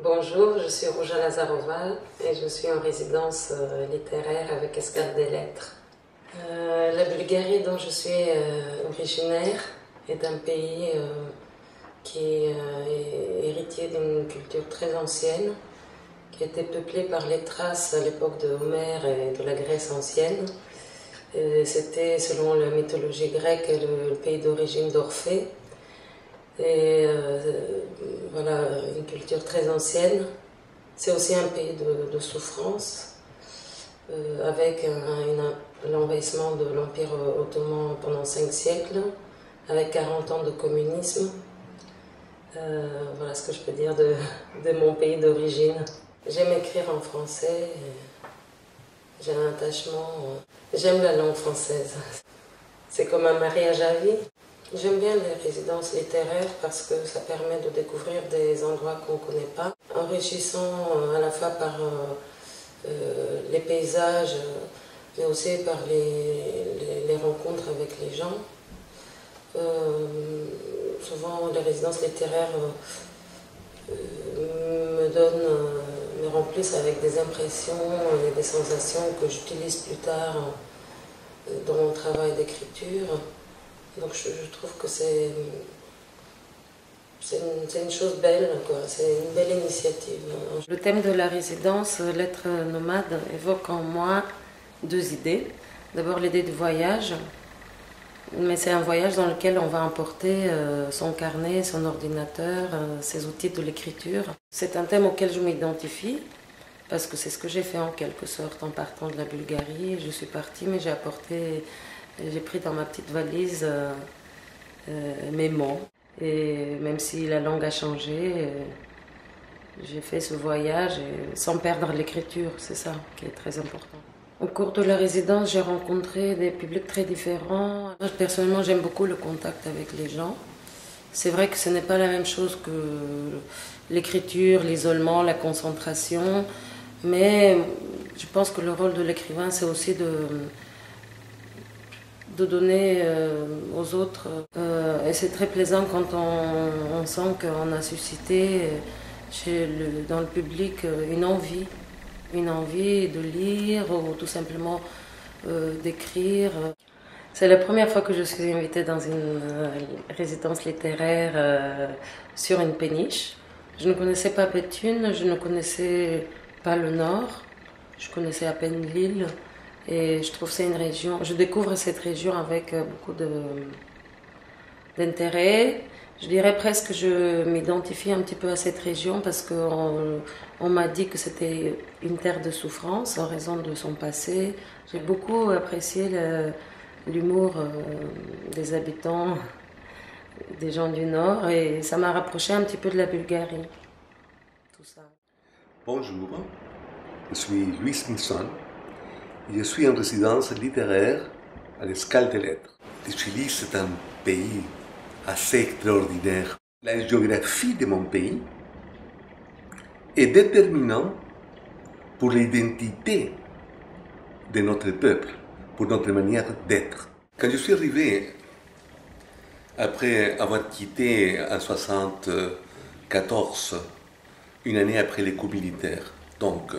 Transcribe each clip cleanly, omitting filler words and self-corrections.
Bonjour, je suis Rouja Lazarova et je suis en résidence littéraire avec Escale des Lettres. La Bulgarie dont je suis originaire est un pays qui est héritier d'une culture très ancienne, qui a été peuplée par les Thraces à l'époque de Homère et de la Grèce ancienne. C'était, selon la mythologie grecque, le pays d'origine d'Orphée. Et voilà, une culture très ancienne. C'est aussi un pays de souffrance, avec l'envahissement de l'Empire ottoman pendant 5 siècles, avec 40 ans de communisme. Voilà ce que je peux dire de mon pays d'origine. J'aime écrire en français, j'ai un attachement, j'aime la langue française. C'est comme un mariage à vie. J'aime bien les résidences littéraires parce que ça permet de découvrir des endroits qu'on ne connaît pas, enrichissant à la fois par les paysages, mais aussi par les rencontres avec les gens. Souvent, les résidences littéraires me remplissent avec des impressions et des sensations que j'utilise plus tard dans mon travail d'écriture. Donc je trouve que c'est une chose belle, quoi. C'est une belle initiative. Le thème de la résidence, l'être nomade, évoque en moi 2 idées. D'abord l'idée du voyage, mais c'est un voyage dans lequel on va emporter son carnet, son ordinateur, ses outils de l'écriture. C'est un thème auquel je m'identifie, parce que c'est ce que j'ai fait en quelque sorte en partant de la Bulgarie. Je suis partie, mais j'ai pris dans ma petite valise mes mots. Et même si la langue a changé, j'ai fait ce voyage sans perdre l'écriture, c'est ça qui est très important. Au cours de la résidence, j'ai rencontré des publics très différents. Moi, personnellement, j'aime beaucoup le contact avec les gens. C'est vrai que ce n'est pas la même chose que l'écriture, l'isolement, la concentration, mais je pense que le rôle de l'écrivain, c'est aussi de donner aux autres. Et c'est très plaisant quand on sent qu'on a suscité dans le public une envie de lire ou tout simplement d'écrire. C'est la première fois que je suis invitée dans une résidence littéraire sur une péniche. Je ne connaissais pas Béthune, je ne connaissais pas le Nord, je connaissais à peine l'île. Et je trouve que c'est une région, je découvre cette région avec beaucoup d'intérêt. Je dirais presque que je m'identifie un petit peu à cette région parce qu'on m'a dit que c'était une terre de souffrance en raison de son passé. J'ai beaucoup apprécié l'humour des habitants, des gens du Nord, et ça m'a rapproché un petit peu de la Bulgarie. Tout ça. Bonjour, je suis Louis Smithson. Je suis en résidence littéraire à l'Escale des Lettres. Le Chili, c'est un pays assez extraordinaire. La géographie de mon pays est déterminante pour l'identité de notre peuple, pour notre manière d'être. Quand je suis arrivé, après avoir quitté en 1974, une année après les coups militaires, donc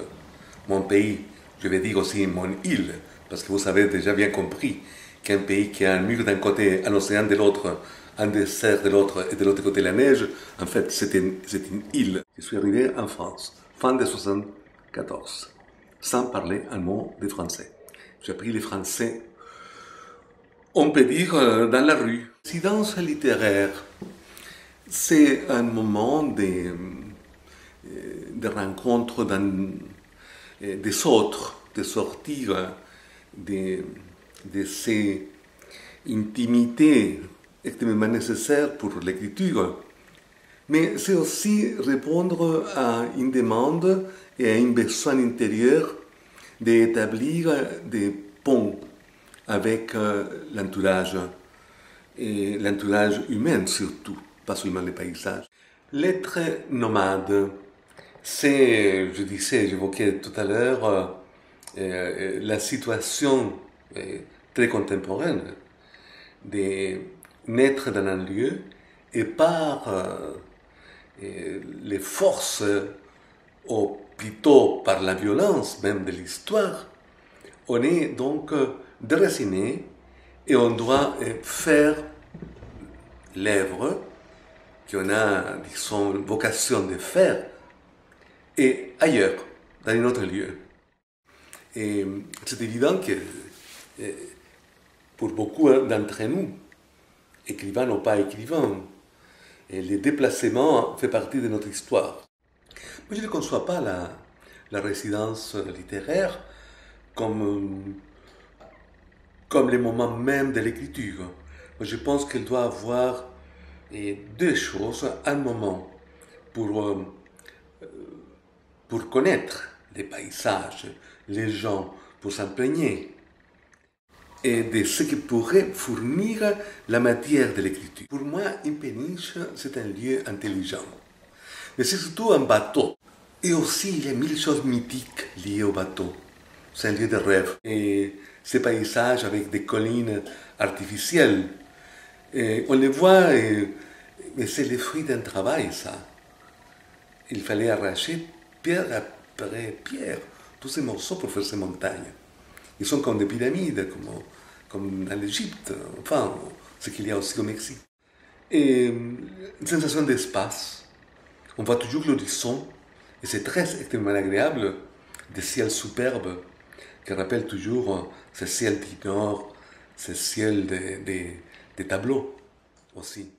mon pays, je vais dire aussi mon île, parce que vous avez déjà bien compris qu'un pays qui a un mur d'un côté, un océan de l'autre, un désert de l'autre et de l'autre côté la neige, en fait c'est une île. Je suis arrivé en France, fin de 1974, sans parler un mot de français. J'ai appris le français, on peut dire, dans la rue. Résidence littéraire, c'est un moment de rencontre des autres, de sortir de ces intimités extrêmement nécessaires pour l'écriture. Mais c'est aussi répondre à une demande et à un besoin intérieur d'établir des ponts avec l'entourage, et l'entourage humain surtout, pas seulement les paysages. L'être nomade, c'est, j'évoquais tout à l'heure, la situation très contemporaine de naître dans un lieu et par les forces ou plutôt par la violence même de l'histoire, on est donc déraciné et on doit faire l'œuvre qu'on a, disons, vocation de faire, et ailleurs, dans un autre lieu. Et c'est évident que pour beaucoup d'entre nous, écrivains ou pas écrivains, les déplacements font partie de notre histoire. Moi, je ne conçois pas la résidence littéraire comme le moment même de l'écriture. Moi, je pense qu'elle doit avoir deux choses. Un moment pour connaître les paysages, les gens, pour s'imprégner, et de ce qui pourrait fournir la matière de l'écriture. Pour moi, une péniche, c'est un lieu intelligent. Mais c'est surtout un bateau. Et aussi, il y a mille choses mythiques liées au bateau. C'est un lieu de rêve. Et ces paysages avec des collines artificielles, on les voit, mais c'est le fruit d'un travail, ça. Il fallait arracher pierre après pierre tous ces morceaux pour faire ces montagnes. Ils sont comme des pyramides, comme dans l'Égypte, enfin, ce qu'il y a aussi au Mexique. Et une sensation d'espace. On voit toujours l'horizon, et c'est très extrêmement agréable, des ciels superbes, qui rappellent toujours ce ciel du Nord, ce ciel des tableaux aussi.